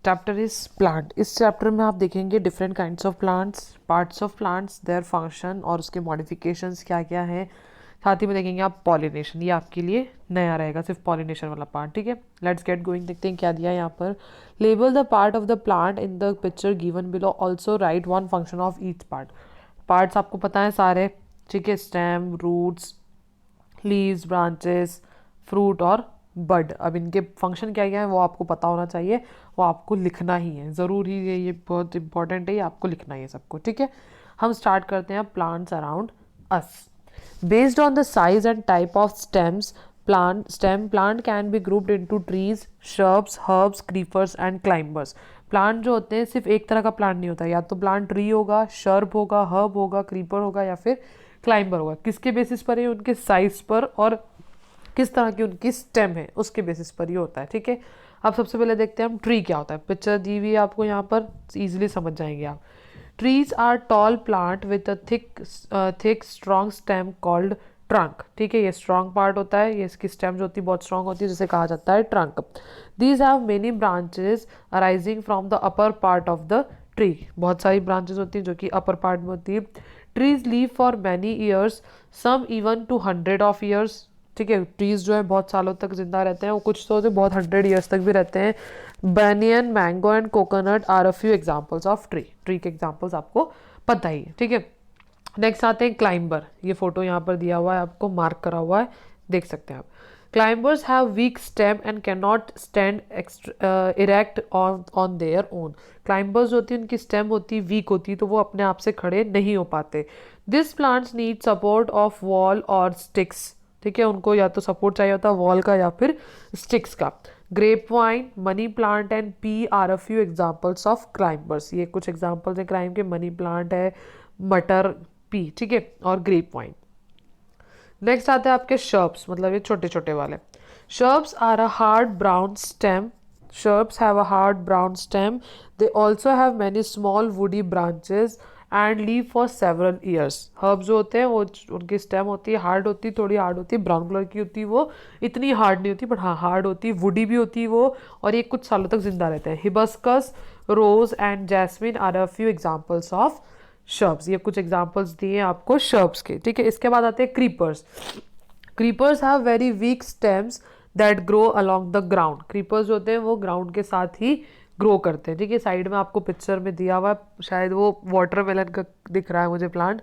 Chapter is plant. इस chapter में आप देखेंगे different kinds of plants, parts of plants, their function और उसके मॉडिफिकेशंस क्या क्या हैं। साथ ही में देखेंगे आप पॉलिनेशन, ये आपके लिए नया रहेगा, सिर्फ पॉलिनेशन वाला पार्ट। ठीक है, लेट्स गेट गोइंग। देखते हैं क्या दिया है यहाँ पर। Label the part of the plant in the picture given below, also write one function of each part. Parts आपको पता है सारे, ठीक है, stem, roots, leaves, branches, fruit और बड। अब इनके फंक्शन क्या क्या है वो आपको पता होना चाहिए, वो आपको लिखना ही है, ज़रूरी है, ये बहुत इंपॉर्टेंट है, ये आपको लिखना ही है सबको। ठीक है, हम स्टार्ट करते हैं plants around us. Based on the size and type of stems plant can be grouped into trees, shrubs, herbs, creepers and climbers. Plant जो होते हैं सिर्फ एक तरह का प्लांट नहीं होता, या तो प्लांट ट्री होगा, शर्ब होगा, हर्ब होगा, क्रीपर होगा या फिर क्लाइंबर होगा। किसके बेसिस पर है? उनके साइज पर और किस तरह की उनकी स्टेम है उसके बेसिस पर ही होता है। ठीक है, अब सबसे पहले देखते हैं हम ट्री क्या होता है। पिक्चर दी हुई है आपको यहाँ पर, इजीली समझ जाएंगे आप। Trees are tall plant with a thick strong stem called trunk. ठीक है, ये स्ट्रॉन्ग पार्ट होता है, ये इसकी स्टेम जो होती है बहुत स्ट्रॉन्ग होती है, जिसे कहा जाता है trunk. These have many branches arising from the upper part of the tree. बहुत सारी ब्रांचेस होती हैं जो कि अपर पार्ट में होती है। Trees live for many years, some even to 100 of years. ठीक है, ट्रीज जो है बहुत सालों तक जिंदा रहते हैं, वो कुछ तो बहुत 100 ईयर्स तक भी रहते हैं। Banyan, mango and coconut are a few examples of tree. Tree के एग्जाम्पल्स आपको पता ही है। ठीक है, नेक्स्ट आते हैं क्लाइंबर। ये फोटो यहाँ पर दिया हुआ है, आपको मार्क करा हुआ है, देख सकते हैं आप। Climbers have weak stem and can not stand erect on their own. Climbers जो होती है उनकी स्टेम होती है वीक होती है, तो वो अपने आप से खड़े नहीं हो पाते। This plants need support of wall और स्टिक्स। ठीक है, उनको या तो सपोर्ट चाहिए होता है वॉल का या फिर स्टिक्स का। Grape vine, money plant and pea are a few examples of climbers. ये कुछ एग्जाम्पल्स है क्लाइंब के, मनी प्लांट है, मटर, पी। ठीक है, और ग्रेप वाइन। नेक्स्ट आते हैं आपके शर्ब्स, मतलब ये छोटे छोटे वाले। Shrubs are a hard brown stem. Shrubs have a hard brown stem. They also have many small woody branches and live for several years. Herbs जो होते हैं वो उनकी स्टेम होती है हार्ड होती है, थोड़ी हार्ड होती है, ब्राउन कलर की होती है, वो इतनी हार्ड नहीं होती बट हाँ हार्ड होती है, वुडी भी होती है वो, और ये कुछ सालों तक जिंदा रहते हैं। Hibiscus, rose and jasmine are a few examples of shrubs. ये कुछ एग्जाम्पल्स दिए आपको शर्ब्स के। ठीक है, इसके बाद आते हैं creepers. Creepers have very weak stems that grow along the ground. Creepers होते हैं वो ग्राउंड के साथ ही ग्रो करते हैं। ठीक है, साइड में आपको पिक्चर में दिया हुआ है, शायद वो वाटरमेलन का दिख रहा है मुझे plant.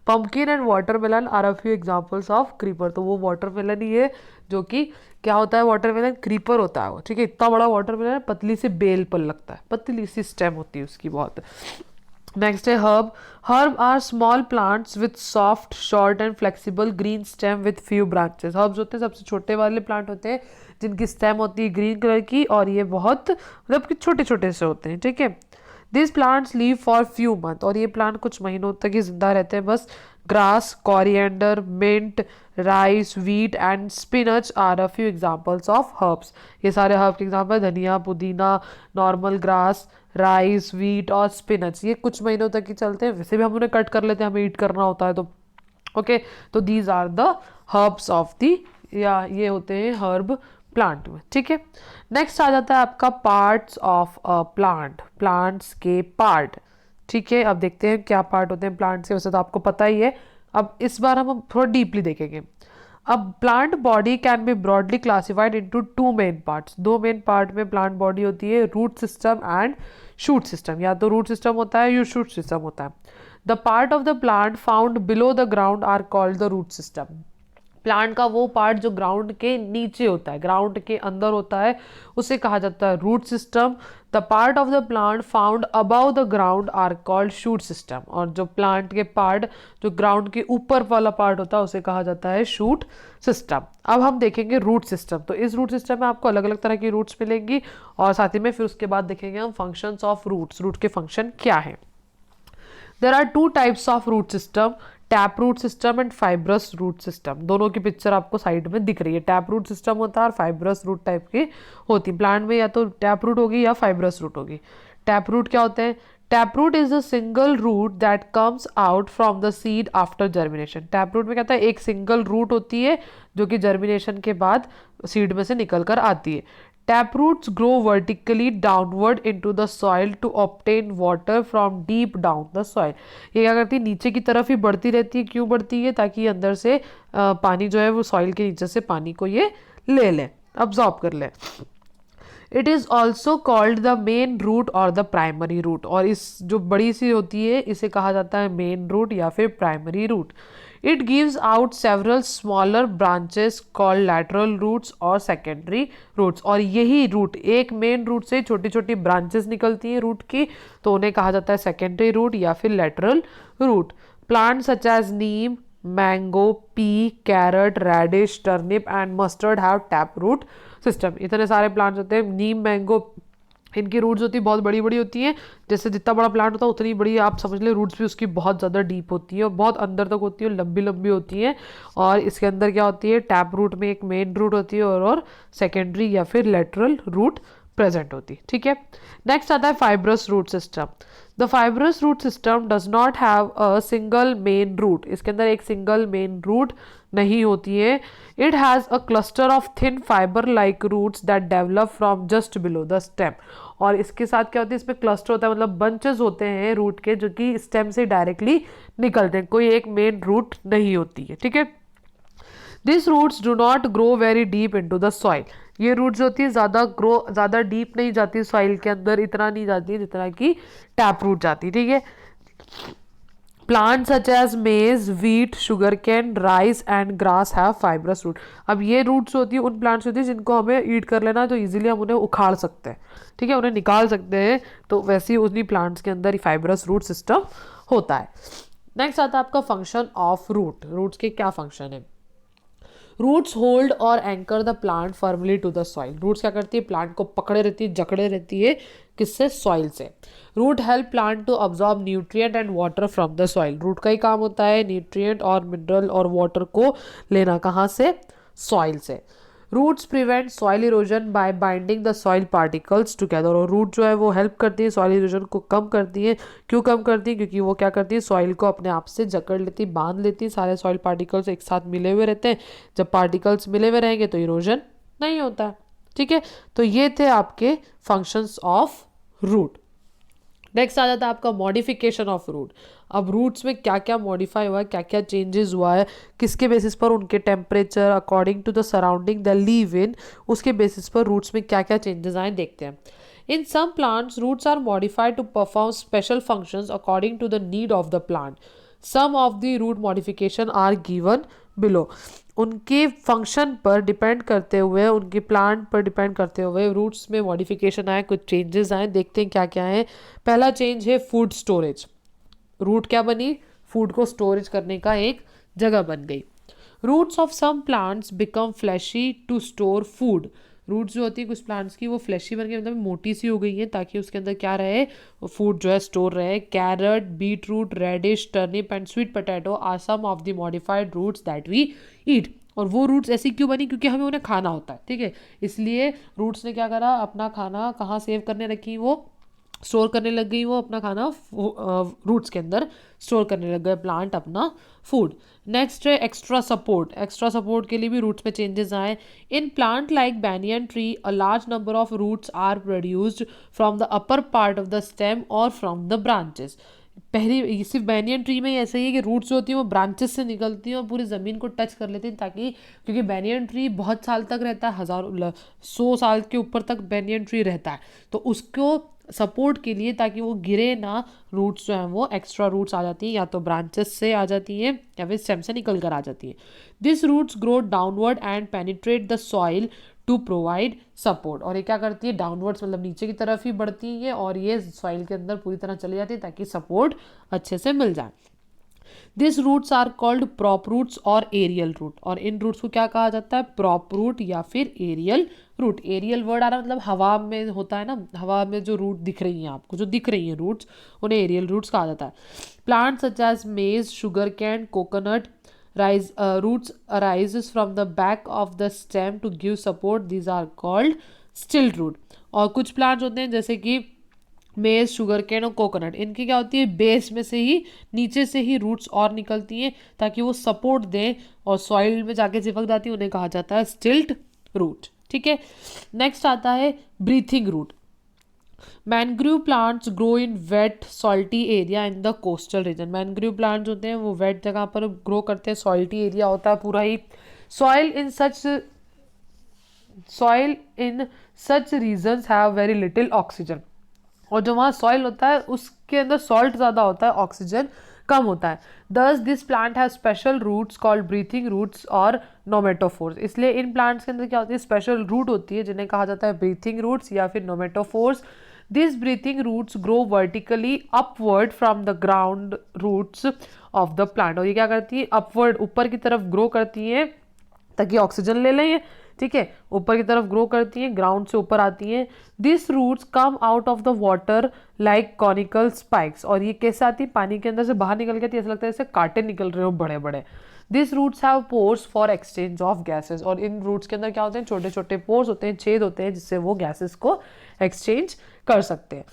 Pumpkin and watermelon are a few examples of creeper. तो वो वाटरमेलन ही है जो कि क्या होता है, वाटरमेलन क्रीपर होता है वो। ठीक है, इतना बड़ा वाटरमेलन, पतली सी बेल पर लगता है, पतली सी स्टेम होती है उसकी बहुत। नेक्स्ट है herb. Herb are small plants with soft, short and flexible green stem with few branches. Herbs होते हैं सबसे छोटे वाले प्लांट होते हैं जिनकी स्टेम होती है ग्रीन कलर की, और ये बहुत मतलब कि छोटे छोटे से होते हैं। ठीक है, this plants leave for few month, और ये प्लांट कुछ महीनों तक ही जिंदा रहते हैं बस। Grass, coriander, mint, rice, wheat and spinach are a few examples of herbs. ये सारे हर्ब के एग्जांपल, धनिया, पुदीना, नॉर्मल ग्रास, राइस, व्हीट और स्पिनच। ये कुछ महीनों तक ही चलते हैं, वैसे भी हम उन्हें कट कर लेते हैं, हमें ईट करना होता है तो ओके। तो these are the herbs of the, या ये होते हैं हर्ब प्लांट में। ठीक है, नेक्स्ट आ जाता है आपका parts of a plant, plants के पार्ट। ठीक है, अब देखते हैं क्या पार्ट होते हैं प्लांट्स के, वैसे तो आपको पता ही है, अब इस बार हम थोड़ा डीपली देखेंगे। अब plant body can be broadly classified into two main parts. दो मेन पार्ट में प्लांट बॉडी होती है, root system and shoot system. या तो रूट सिस्टम होता है या शूट सिस्टम होता है। The part of the plant found below the ground are called the root system. Plant का वो पार्ट जो ग्राउंड के नीचे होता है, ग्राउंड के अंदर होता है, उसे कहा जाता है root system. The part of the plant found above the ground are called shoot system. और जो प्लांट के पार्ट जो ग्राउंड के ऊपर वाला पार्ट होता है उसे कहा जाता है शूट सिस्टम। अब हम देखेंगे रूट सिस्टम। तो इस रूट सिस्टम में आपको अलग अलग तरह की रूट्स मिलेंगी, और साथ ही में फिर उसके बाद देखेंगे हम फंक्शंस ऑफ रूट्स, रूट के फंक्शन क्या है। There are two types of root system, tap root system and fibrous root system. दोनों की पिक्चर आपको साइड में दिख रही है। टैप रूट सिस्टम होता है और फाइब्रस रूट टाइप की होती है। प्लांट में या तो टैप रूट होगी या फाइब्रस रूट होगी। टैप रूट क्या होते हैं? Taproot is a single root that comes out from the seed after germination. Taproot में क्या होता है, एक सिंगल रूट होती है जो कि जर्मिनेशन के बाद सीड में से निकल कर आती है। Tap roots grow vertically downward into the soil to obtain water from deep down the soil. ये क्या करती है, नीचे की तरफ ही बढ़ती रहती है। क्यों बढ़ती है? ताकि अंदर से पानी जो है वो सॉइल के नीचे से पानी को ये ले ले, अब्जॉर्ब कर ले। It is also called the main root और द प्राइमरी रूट। और इस जो बड़ी सी होती है इसे कहा जाता है मेन रूट या फिर primary root. It gives out several smaller branches called lateral roots और सेकेंडरी रूट्स। और यही रूट, एक मेन रूट से छोटी छोटी ब्रांचेस निकलती हैं रूट की, तो उन्हें कहा जाता है सेकेंडरी रूट या फिर lateral root. Plant such as neem, mango, pea, carrot, radish, turnip and mustard have tap root system. इतने सारे प्लांट्स होते हैं। नीम, मैंगो, इनकी रूट्स होती है बहुत बड़ी बड़ी होती हैं। जैसे जितना बड़ा प्लांट होता है उतनी बड़ी आप समझ लें रूट्स भी उसकी बहुत ज़्यादा डीप होती है और बहुत अंदर तक होती है, लंबी लंबी होती हैं। और इसके अंदर क्या होती है, टैप रूट में एक मेन रूट होती है और सेकेंडरी या फिर लेटरल रूट प्रेजेंट होती। ठीक है, नेक्स्ट आता है fibrous root system. The fibrous root system does not have a single main root. इसके अंदर एक सिंगल मेन रूट नहीं होती है। It has a cluster of thin fiber like roots that develop from just below the stem. और इसके साथ क्या होता है, इसमें क्लस्टर होता है, मतलब बंचेस होते हैं रूट के जो कि स्टेम से डायरेक्टली निकलते हैं। कोई एक मेन रूट नहीं होती है। ठीक है, this roots do not grow very deep into the soil. ये रूट्स होती है ज़्यादा डीप नहीं जाती सॉइल के अंदर, इतना नहीं जाती जितना कि टैप रूट जाती। ठीक है, plant such as maize, wheat, sugar cane, rice and grass have fibrous root. अब ये रूट्स होती है उन प्लांट्स होती है जिनको हमें ईट कर लेना तो इजीली हम उन्हें उखाड़ सकते हैं। ठीक है, उन्हें निकाल सकते हैं। तो वैसे ही उन्हीं प्लांट्स के अंदर फाइब्रस रूट सिस्टम होता है। नेक्स्ट आता है आपका फंक्शन ऑफ रूट। रूट्स के क्या फंक्शन है? रूट्स होल्ड और anchor the plant firmly to the soil. Roots क्या करती है, प्लांट को पकड़े रहती है, जकड़े रहती है। किससे? सॉइल से। Root help plant to absorb nutrient and water from the soil. Root का ही काम होता है न्यूट्रिएंट और मिनरल और वाटर को लेना। कहाँ से? सॉइल से। Roots prevent soil erosion by binding the soil particles together. और रूट जो है वो हेल्प करती है सॉइल इरोजन को कम करती है। क्यों कम करती है? क्योंकि वो क्या करती है, सॉइल को अपने आप से जकड़ लेती, बांध लेती। सारे सॉइल पार्टिकल्स एक साथ मिले हुए रहते हैं। जब पार्टिकल्स मिले हुए रहेंगे तो इरोजन नहीं होता है। ठीक है, तो ये थे आपके फंक्शंस ऑफ रूट। नेक्स्ट आ जाता है आपका मॉडिफिकेशन ऑफ रूट। अब रूट्स में क्या क्या मॉडिफाई हुआ है, क्या क्या चेंजेस हुआ है, किसके बेसिस पर, उनके temperature according to the surrounding they live in, उसके बेसिस पर रूट्स में क्या क्या चेंजेस आए देखते हैं। In some plants roots are modified to perform special functions according to the need of the plant. Some of the root modification are given below. उनके function पर डिपेंड करते हुए, उनके प्लांट पर डिपेंड करते हुए रूट्स में मॉडिफिकेशन आए, कुछ चेंजेस आए। देखते हैं क्या क्या है। पहला चेंज है फूड स्टोरेज। रूट क्या बनी? फूड को स्टोरेज करने का एक जगह बन गई। Roots of some plants become fleshy to store food. Roots जो होती है कुछ प्लांट्स की वो फ्लैशी बन के मतलब मोटी सी हो गई है ताकि उसके अंदर क्या रहे, फूड जो है स्टोर रहे। Carrot, beet root, radish, turnip and sweet potato are some of the modified roots that we eat. और वो रूट्स ऐसी क्यों बनी? क्योंकि हमें उन्हें खाना होता है। ठीक है, इसलिए रूट्स ने क्या करा, अपना खाना कहाँ सेव करने रखी, वो स्टोर करने लग गई। वो अपना खाना रूट्स के अंदर स्टोर करने लग गए प्लांट अपना फूड। नेक्स्ट है एक्स्ट्रा सपोर्ट। एक्स्ट्रा सपोर्ट के लिए भी रूट्स में चेंजेस आए। In plant like banyan tree a large number of roots are produced from the upper part of the stem और फ्रॉम द ब्रांचेस। पहली सिर्फ बैनियन ट्री में ही ऐसा ही है कि रूट्स होती हैं वो ब्रांचेस से निकलती हैं और पूरी ज़मीन को टच कर लेती हैं, ताकि क्योंकि बैनियन ट्री बहुत साल तक रहता है, 100 साल के ऊपर तक बैनियन ट्री रहता है। तो उसको सपोर्ट के लिए, ताकि वो गिरे ना, रूट्स जो हैं वो एक्स्ट्रा रूट्स आ जाती हैं, या तो ब्रांचेस से आ जाती हैं या फिर स्टेम से निकल कर आ जाती हैं। This roots grow downward and penetrate the soil to provide support. और ये क्या करती है, डाउनवर्ड्स मतलब नीचे की तरफ ही बढ़ती है और ये सॉइल के अंदर पूरी तरह चली जाती है ताकि सपोर्ट अच्छे से मिल जाए। This roots are called prop roots और एरियल रूट। और इन रूट्स को क्या कहा जाता है, प्रॉप रूट या फिर एरियल रूट। एरियल वर्ड आ रहा है मतलब हवा में होता है ना, हवा में जो रूट दिख रही हैं आपको, जो दिख रही हैं रूट्स, उन्हें एरियल रूट्स कहा जाता है। प्लांट सच एज मेज, sugar cane, coconut roots arises from the back of the stem to give support. These are called stilt root. और कुछ प्लांट्स होते हैं जैसे कि मेज, शुगर कैन और कोकोनट, इनकी क्या होती है, बेस में से ही, नीचे से ही रूट्स और निकलती हैं ताकि वो सपोर्ट दें और सॉइल में जाके चिपक जाती है, उन्हें कहा जाता है स्टिल्ट रूट। ठीक है। नेक्स्ट आता है breathing root. Mangrove plants grow in wet salty area in the coastal region. Mangrove plants होते हैं वो वेट जगह पर ग्रो करते हैं, सॉल्टी एरिया होता है पूरा ही। Soil in such regions have very little oxygen. और जो वहाँ सॉइल होता है उसके अंदर सॉल्ट ज़्यादा होता है, ऑक्सीजन कम होता है। Thus this plant have special roots called breathing roots और नोमेटोफोर्स। इसलिए इन प्लांट्स के अंदर क्या होती है, स्पेशल रूट होती है जिन्हें कहा जाता है ब्रीथिंग रूट्स या फिर pneumatophores. This breathing roots grow vertically upward from the ground roots of the plant. और ये क्या करती है, अपवर्ड ऊपर की तरफ ग्रो करती है ताकि ऑक्सीजन ले लें, ठीक है, ऊपर की तरफ ग्रो करती हैं, ग्राउंड से ऊपर आती हैं। This roots come out of the water like conical spikes. और ये कैसे आती है, पानी के अंदर से बाहर निकल के आती है, ऐसा लगता है जैसे कांटे निकल रहे हो बड़े बड़े। This roots have pores for exchange of gases. और इन रूट्स के अंदर क्या होते हैं, छोटे छोटे पोर्स होते हैं, छेद होते हैं जिससे वो गैसेस को एक्सचेंज कर सकते हैं।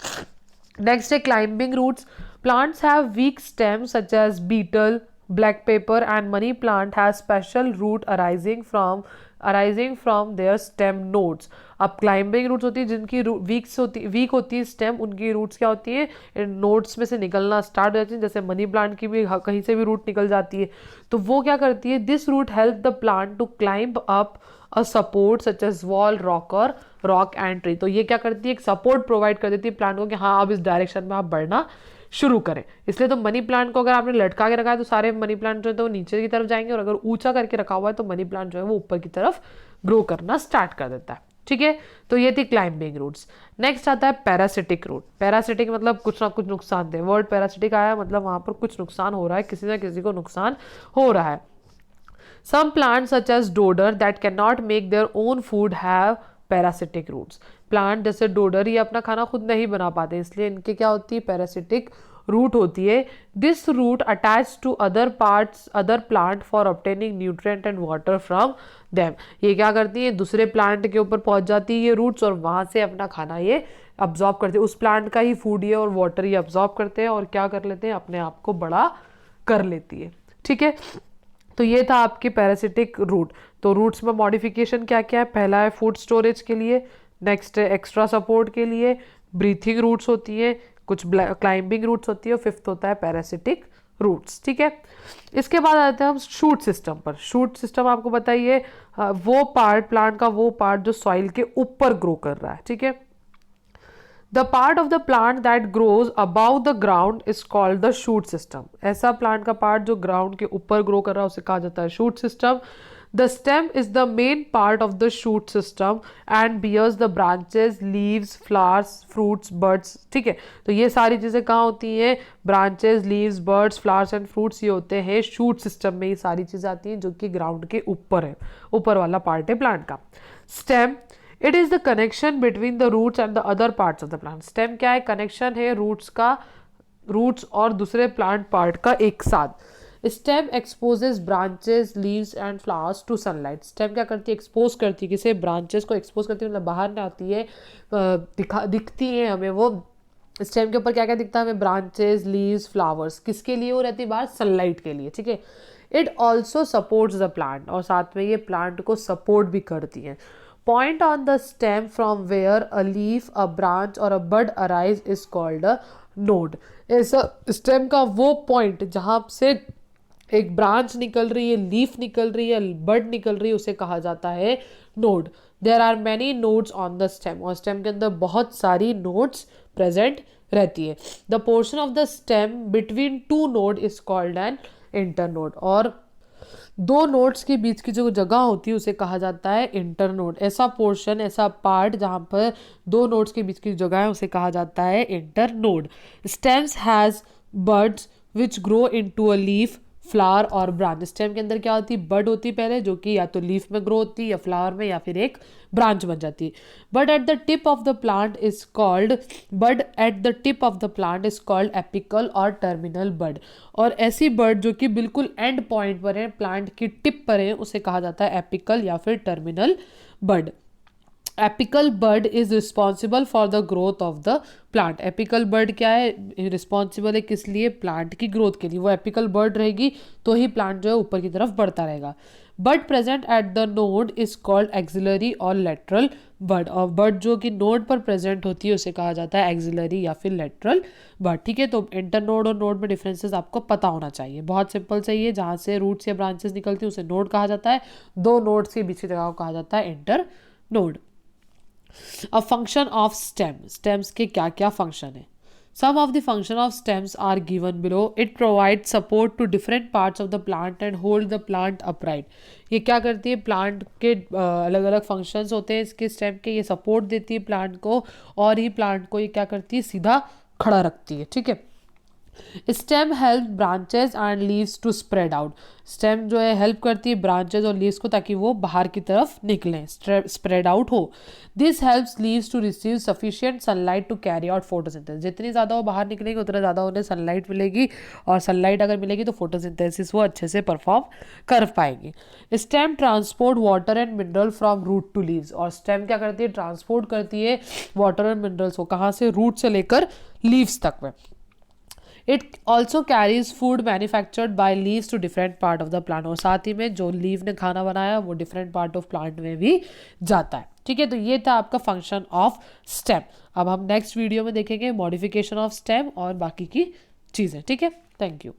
नेक्स्ट है climbing roots. Plants have weak stem such as betel, black pepper and money plant has special root arising from their stem nodes। अब क्लाइंबिंग रूट्स होती है जिनकी वीक होती है स्टेम, उनकी रूट्स क्या होती है, नोड्स में से निकलना स्टार्ट हो जाती है। जैसे मनी प्लांट की भी कहीं से भी रूट निकल जाती है, तो वो क्या करती है, this root help the plant to climb up a support such as wall, rock and tree. तो ये क्या करती है, एक सपोर्ट प्रोवाइड कर देती है प्लांट को कि हाँ अब इस डायरेक्शन में आप बढ़ना शुरू करें। इसलिए तो मनी प्लांट को अगर आपने लटका के रखा है तो सारे मनी प्लांट जो है तो वो नीचे की तरफ जाएंगे, और अगर ऊंचा करके रखा हुआ है तो मनी प्लांट जो है वो ऊपर की तरफ ग्रो करना स्टार्ट कर देता है। ठीक है, तो ये थी क्लाइंबिंग रूट्स। नेक्स्ट आता है पैरासिटिक रूट। पैरासिटिक मतलब कुछ ना कुछ नुकसान दे। वर्ड पैरासिटिक आया मतलब वहां पर कुछ नुकसान हो रहा है, किसी ना किसी को नुकसान हो रहा है। Some plant such as dodder that can not make their own food have parasitic roots. Plant जैसे डोडर ये अपना खाना खुद नहीं बना पाते, इसलिए इनके क्या होती है, पैरासिटिक रूट होती है। This root attach to other plant for obtaining nutrient and water from them. ये क्या करती है, दूसरे प्लांट के ऊपर पहुंच जाती है ये रूट्स, और वहां से अपना खाना ये अब्जॉर्ब करते हैं। उस प्लांट का ही फूड ये और वाटर ये अब्जॉर्ब करते हैं और क्या कर लेते हैं, अपने आप को बड़ा कर लेती है। ठीक है, तो ये था आपके पैरासिटिक रूट। तो रूट्स में मॉडिफिकेशन क्या क्या है, पहला है फूड स्टोरेज के लिए, नेक्स्ट है एक्स्ट्रा सपोर्ट के लिए, ब्रीथिंग रूट्स होती है, कुछ क्लाइंबिंग रूट्स होती है, और फिफ्थ होता है पैरासिटिक रूट्स। ठीक है, इसके बाद आते हैं हम शूट सिस्टम पर। शूट सिस्टम आपको बताइए वो पार्ट, प्लांट का वो पार्ट जो सॉइल के ऊपर ग्रो कर रहा है। ठीक है, the part of the plant that grows about the ground is called the shoot system. ऐसा प्लांट का पार्ट जो ग्राउंड के ऊपर ग्रो कर रहा है उसे कहा जाता है shoot system. The stem is the main part of the shoot system and bears the branches, leaves, flowers, fruits, buds. ठीक है, तो ये सारी चीजें कहाँ होती हैं, branches, leaves, buds, flowers and fruits, ये होते हैं शूट सिस्टम में। ये सारी चीजें आती हैं जो कि ग्राउंड के ऊपर है, ऊपर वाला पार्ट है प्लांट का। Stem, it is the connection between the roots and the other parts of the plant. Stem क्या है, कनेक्शन है रूट्स का, रूट्स और दूसरे प्लांट पार्ट का एक साथ। Stem exposes branches, leaves and flowers to sunlight. Stem क्या करती है, एक्सपोज करती है, किसे, ब्रांचेस को एक्सपोज करती है, मतलब बाहर में आती है, दिखती है हमें वो। स्टेम के ऊपर क्या क्या दिखता है हमें, ब्रांचेस, लीव्स, फ्लावर्स, किसके लिए वो रहती है बाहर, सनलाइट के लिए। ठीक है, it also supports the plant, और साथ में ये प्लांट को सपोर्ट भी करती है। Point on the stem from where a leaf, a branch or a bud arise is called a node। ऐसा स्टेम का वो पॉइंट जहां से एक ब्रांच निकल रही है, लीफ निकल रही है, बड निकल रही है, उसे कहा जाता है node. There are many nodes on the stem, और स्टेम के अंदर बहुत सारी नोड्स प्रेजेंट रहती है। The portion of the stem between two node is called an internode. और दो नोड्स के बीच की जो जगह होती है उसे कहा जाता है इंटरनोड। ऐसा पोर्शन, ऐसा पार्ट जहां पर दो नोड्स के बीच की जगह है उसे कहा जाता है internode. Stems has buds which grow into a leaf, flower और ब्रांच। स्टेम के अंदर क्या होती है, बड होती है पहले, जो कि या तो लीफ में ग्रो होती है या फ्लावर में, या फिर एक ब्रांच बन जाती है। Bud at the tip of the plant is called apical और टर्मिनल बड। और ऐसी बड जो कि बिल्कुल एंड पॉइंट पर है, प्लांट की टिप पर है, उसे कहा जाता है एपिकल या फिर terminal bud. Apical bud is responsible for the growth of the plant. Apical bud क्या है, रिस्पॉन्सिबल है किस लिए, प्लांट की ग्रोथ के लिए। वो एपिकल बड रहेगी तो ही प्लांट जो है ऊपर की तरफ बढ़ता रहेगा। Bud present at the node is called axillary और लेटरल बड, और बड जो कि नोड पर प्रेजेंट होती है उसे कहा जाता है एक्सिलरी या फिर लेटरल बड। ठीक है, तो इंटर नोड और नोड में डिफरेंसेस आपको पता होना चाहिए, बहुत सिंपल सही है। जहाँ से रूट्स या ब्रांचेस निकलती है उसे नोड कहा जाता है, दो नोड्स के बीच की जगह को कहा जाता है इंटर नोड। अब फंक्शन ऑफ स्टेम, स्टेम्स के क्या क्या फंक्शन है। Some of the function of stems are given below. It provides support to different parts of the plant and hold the plant upright. ये क्या करती है, प्लांट के अलग अलग फंक्शंस होते हैं इसके स्टेम के, ये सपोर्ट देती है प्लांट को और ही प्लांट को ये क्या करती है, सीधा खड़ा रखती है। ठीक है, stem help branches and leaves to spread out, stem जो है हेल्प करती है ब्रांचेज और लीव्स को ताकि वो बाहर की तरफ निकलें, स्प्रेड आउट हो। This helps leaves to receive sufficient sunlight to carry out photosynthesis, जितनी ज़्यादा वो बाहर निकलेंगे उतना ज़्यादा उन्हें सनलाइट मिलेगी, और सनलाइट अगर मिलेगी तो फोटोसिंथेसिस वो अच्छे से परफॉर्म कर पाएंगे। Stem transport water and mineral from root to leaves, और स्टेम क्या करती है, ट्रांसपोर्ट करती है वाटर एंड मिनरल्स को, कहाँ से, रूट से लेकर लीव्स तक में। It also carries food manufactured by leaves to different part of the plant, और साथ ही में जो लीव ने खाना बनाया वो डिफरेंट पार्ट ऑफ प्लांट में भी जाता है। ठीक है, तो ये था आपका फंक्शन ऑफ स्टेम। अब हम नेक्स्ट वीडियो में देखेंगे मॉडिफिकेशन ऑफ स्टेम और बाकी की चीज़ें। ठीक है, थैंक यू।